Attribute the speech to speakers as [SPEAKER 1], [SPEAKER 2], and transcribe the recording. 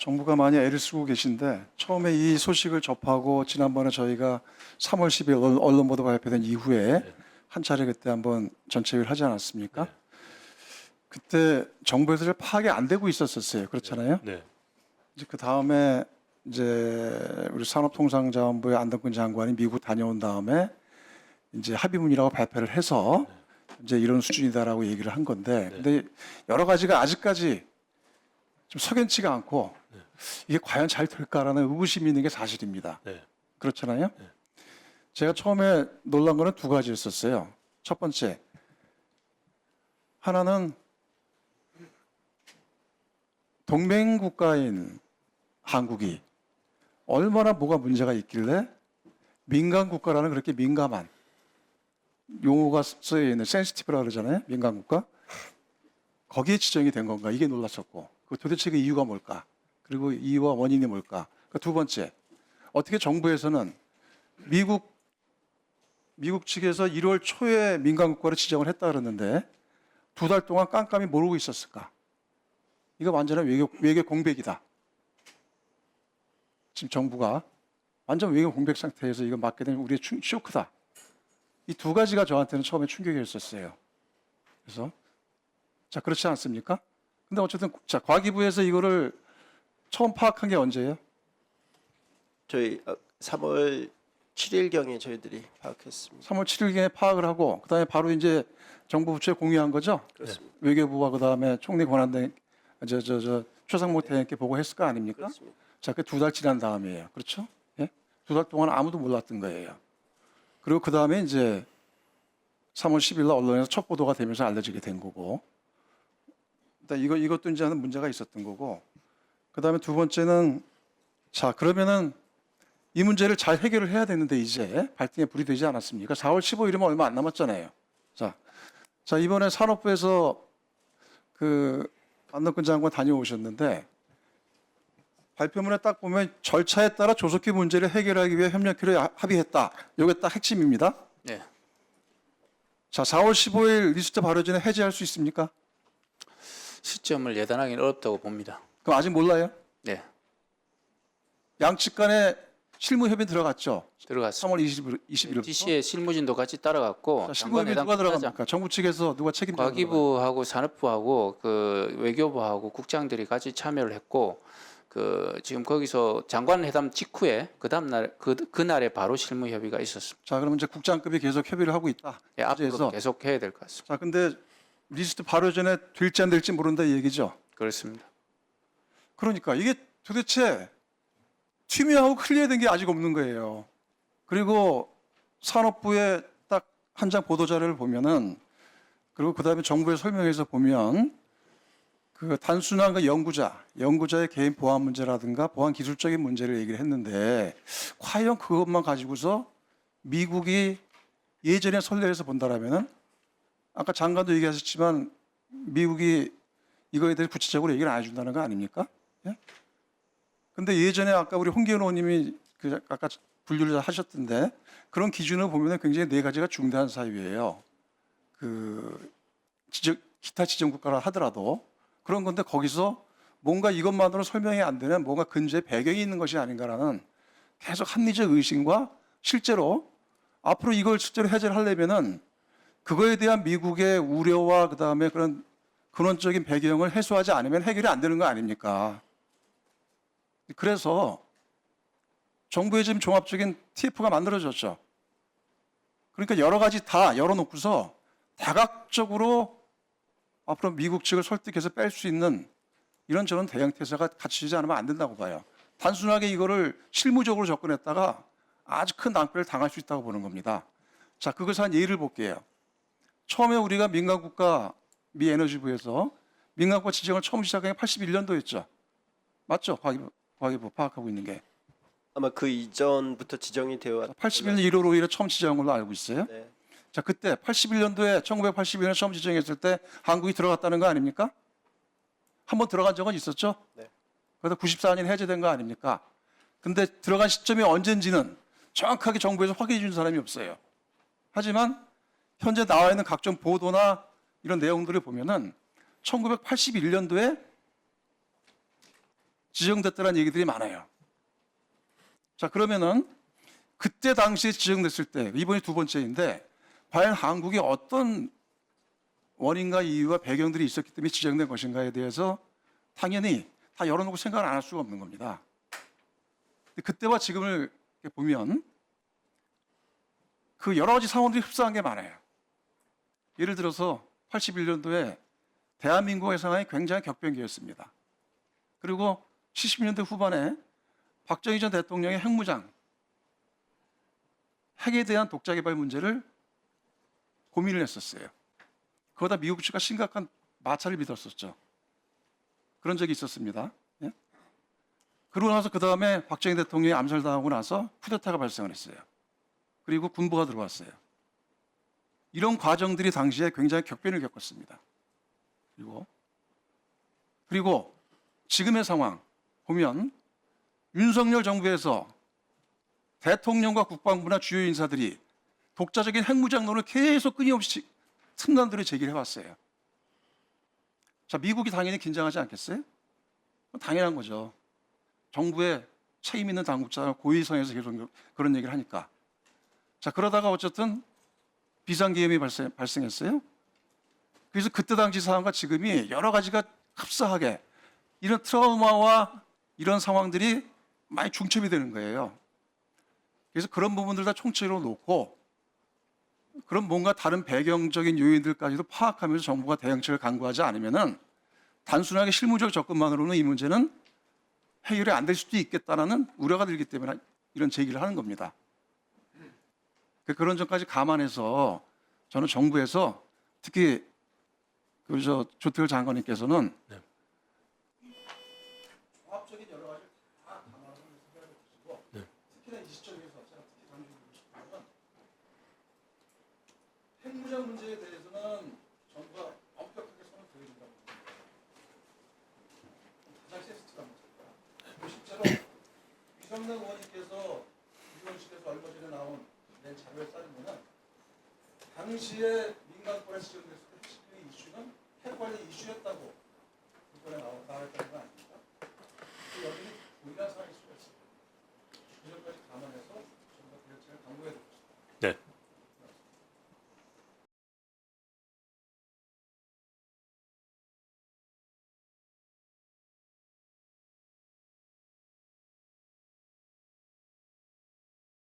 [SPEAKER 1] 정부가 많이 애를 쓰고 계신데 처음에 이 소식을 접하고 지난번에 저희가 3월 10일 언론 보도 발표된 이후에
[SPEAKER 2] 네.
[SPEAKER 1] 한 차례 그때 한번 전체회의를 하지 않았습니까?
[SPEAKER 2] 네.
[SPEAKER 1] 그때 정부에서 잘 파악이 안 되고 있었어요. 그렇잖아요.
[SPEAKER 2] 네.
[SPEAKER 1] 이제 그 다음에 이제 우리 산업통상자원부의 안덕근 장관이 미국 다녀온 다음에 이제 합의문이라고 발표를 해서 이제 이런 수준이다라고 얘기를 한 건데, 근데 여러 가지가 아직까지 좀 석연치가 않고 이게 과연 잘 될까라는 의구심이 있는 게 사실입니다.
[SPEAKER 2] 네.
[SPEAKER 1] 그렇잖아요. 제가 처음에 놀란 거는 두 가지였었어요. 첫 번째, 하나는 동맹 국가인 한국이 얼마나 뭐가 문제가 있길래 민간 국가라는 그렇게 민감한 용어가 쓰여 있는 센시티브라고 그러잖아요. 민간 국가. 거기에 지정이 된 건가? 이게 놀랐었고. 그 도대체 그 이유가 뭘까? 그리고 이유와 원인이 뭘까? 그 두 번째, 어떻게 정부에서는 미국 측에서 1월 초에 민간 국가로 지정을 했다 그러는데 두 달 동안 깜깜이 모르고 있었을까? 이거 완전한 외교 공백이다. 지금 정부가 완전 외교 공백 상태에서 이거 맡게 되면 우리의 쇼크다. 이 두 가지가 저한테는 처음에 충격이었었어요. 그래서 자, 그렇지 않습니까? 근데 어쨌든 자, 과기부에서 이거를 처음 파악한 게 언제예요?
[SPEAKER 3] 저희 3월 7일경에 저희들이 파악했습니다.
[SPEAKER 1] 3월 7일경에 파악을 하고 그다음에 바로 이제 정부 부처에 공유한 거죠?
[SPEAKER 3] 그렇습니다.
[SPEAKER 1] 외교부와 그다음에 총리 권한대행 최상목 대행께 보고했을 거 아닙니까?
[SPEAKER 3] 그렇습니다.
[SPEAKER 1] 자, 그 두 달 지난 다음이에요. 그렇죠? 예? 두 달 동안 아무도 몰랐던 거예요. 그리고 그 다음에 이제 3월 10일 날 언론에서 첫 보도가 되면서 알려지게 된 거고, 일단 이것도 이제 하는 문제가 있었던 거고, 그 다음에 두 번째는 자, 그러면은 이 문제를 잘 해결을 해야 되는데 이제 발등에 불이 되지 않았습니까? 4월 15일이면 얼마 안 남았잖아요. 자, 이번에 산업부에서 그 안덕근 장관 다녀오셨는데 발표문에 딱 보면 절차에 따라 조속히 문제를 해결하기 위해 협력회를 합의했다. 이게 딱 핵심입니다.
[SPEAKER 4] 네.
[SPEAKER 1] 자, 4월 15일 리스트 발효 전에 해제할 수 있습니까?
[SPEAKER 4] 시점을 예단하기는 어렵다고 봅니다.
[SPEAKER 1] 그럼 아직 몰라요?
[SPEAKER 4] 네,
[SPEAKER 1] 양측 간에 실무 협의 들어갔죠.
[SPEAKER 4] 들어갔습니다.
[SPEAKER 1] 3월 20일부터.
[SPEAKER 4] DC의 실무진도 같이 따라갔고
[SPEAKER 1] 실무 협의 누가 들어갑니까? 정부 측에서 누가 책임져요?
[SPEAKER 4] 과기부하고 산업부하고 그 외교부하고 국장들이 같이 참여를 했고 그 지금 거기서 장관회담 직후에 그 다음 날 그날에 바로 실무 협의가 있었습니다.
[SPEAKER 1] 자, 그러면 이제 국장급이 계속 협의를 하고 있다.
[SPEAKER 4] 예, 앞으로
[SPEAKER 1] 그래서
[SPEAKER 4] 계속 해야 될 것 같습니다.
[SPEAKER 1] 자, 근데 리스트 발효 전에 될지 안 될지 모른다 이 얘기죠.
[SPEAKER 4] 그렇습니다.
[SPEAKER 1] 그러니까 이게 도대체 투명하고 클리어된 게 아직 없는 거예요. 그리고 산업부의 딱 한 장 보도자료를 보면은, 그리고 그 다음에 정부의 설명에서 보면 그 단순한 그 연구자의 개인 보안 문제라든가 보안 기술적인 문제를 얘기를 했는데 과연 그것만 가지고서 미국이 예전에 선례에서 본다라면은 아까 장관도 얘기하셨지만 미국이 이거에 대해 구체적으로 얘기를 안 해준다는 거 아닙니까? 예? 근데 예전에 아까 우리 홍기현 의원님이 그 아까 분류를 하셨던데 그런 기준을 보면 굉장히 네 가지가 중대한 사유예요. 그 기타 지정 국가라 하더라도 그런 건데 거기서 뭔가 이것만으로 설명이 안 되는 뭔가 근저의 배경이 있는 것이 아닌가라는 계속 합리적 의심과 실제로 앞으로 이걸 실제로 해제를 하려면은 그거에 대한 미국의 우려와 그다음에 그런 근원적인 배경을 해소하지 않으면 해결이 안 되는 거 아닙니까? 그래서 정부의 지금 종합적인 TF가 만들어졌죠. 그러니까 여러 가지 다 열어놓고서 다각적으로 앞으로 미국 측을 설득해서 뺄 수 있는 이런저런 대응 태세가 갖추지 않으면 안 된다고 봐요. 단순하게 이거를 실무적으로 접근했다가 아주 큰 낭패를 당할 수 있다고 보는 겁니다. 자, 그것을 한 예를 볼게요. 처음에 우리가 민간국가 미 에너지부에서 민간국가 지정을 처음 시작한 게 81년도였죠. 맞죠? 과기부 파악하고 있는 게.
[SPEAKER 3] 아마 그 이전부터 지정이 되어 왔.
[SPEAKER 1] 81년 1월 5일에 처음 지정한 걸로 알고 있어요.
[SPEAKER 3] 네.
[SPEAKER 1] 자, 그때 1981년에 처음 지정했을 때 한국이 들어갔다는 거 아닙니까? 한번 들어간 적은 있었죠?
[SPEAKER 3] 네.
[SPEAKER 1] 그래서 94년 해제된 거 아닙니까? 근데 들어간 시점이 언젠지는 정확하게 정부에서 확인해 준 사람이 없어요. 하지만 현재 나와 있는 각종 보도나 이런 내용들을 보면은 1981년도에 지정됐다는 얘기들이 많아요. 자, 그러면은 그때 당시에 지정됐을 때 이번이 두 번째인데 과연 한국이 어떤 원인과 이유와 배경들이 있었기 때문에 지정된 것인가에 대해서 당연히 다 열어놓고 생각을 안 할 수가 없는 겁니다. 근데 그때와 지금을 이렇게 보면 그 여러 가지 상황들이 흡사한 게 많아요. 예를 들어서 81년도에 대한민국의 상황이 굉장히 격변기였습니다. 그리고 70년대 후반에 박정희 전 대통령의 핵무장, 핵에 대한 독자 개발 문제를 고민을 했었어요. 그러다 미국 측과 심각한 마찰을 빚었었죠. 그런 적이 있었습니다. 예? 그러고 나서 그 다음에 박정희 대통령이 암살당하고 나서 쿠데타가 발생을 했어요. 그리고 군부가 들어왔어요. 이런 과정들이 당시에 굉장히 격변을 겪었습니다. 그리고 지금의 상황 보면 윤석열 정부에서 대통령과 국방부나 주요 인사들이 독자적인 핵무장론을 계속 끊임없이 틈난들을 제기를 해왔어요. 자, 미국이 당연히 긴장하지 않겠어요? 당연한 거죠. 정부의 책임 있는 당국자가 고위성에서 계속 그런 얘기를 하니까. 자, 그러다가 어쨌든 비상기염이 발생했어요. 그래서 그때 당시 상황과 지금이 여러 가지가 흡사하게 이런 트라우마와 이런 상황들이 많이 중첩이 되는 거예요. 그래서 그런 부분들 다 총체로 놓고 그런 뭔가 다른 배경적인 요인들까지도 파악하면서 정부가 대응책을 강구하지 않으면은 단순하게 실무적 접근만으로는 이 문제는 해결이 안 될 수도 있겠다라는 우려가 들기 때문에 이런 제기를 하는 겁니다. 그런 점까지 감안해서 저는 정부에서 특히 조태열 장관님께서는 종합적인 여러 가지를 다 감안하고 생각해 보시고 특히나 이 시점에서 제가 특히 강조드리고 싶은 건 핵무장 문제에 대해서는 정부가 엄격하게 손을 들어야 된다고 봅니다. 가장 센시티브한 문제입니다. 실제로 이성남 의원님께서 의원실에서 얼마 전에 나온 낸 자료에 따르면 당시에 민간권에 지정됐을 때 핵심적인 이슈는 핵 관련 이슈였다고 그거에 나왔다는 거 아닙니까? 여전히 고민한 사항일 수가 있습니다. 그 점까지 감안해서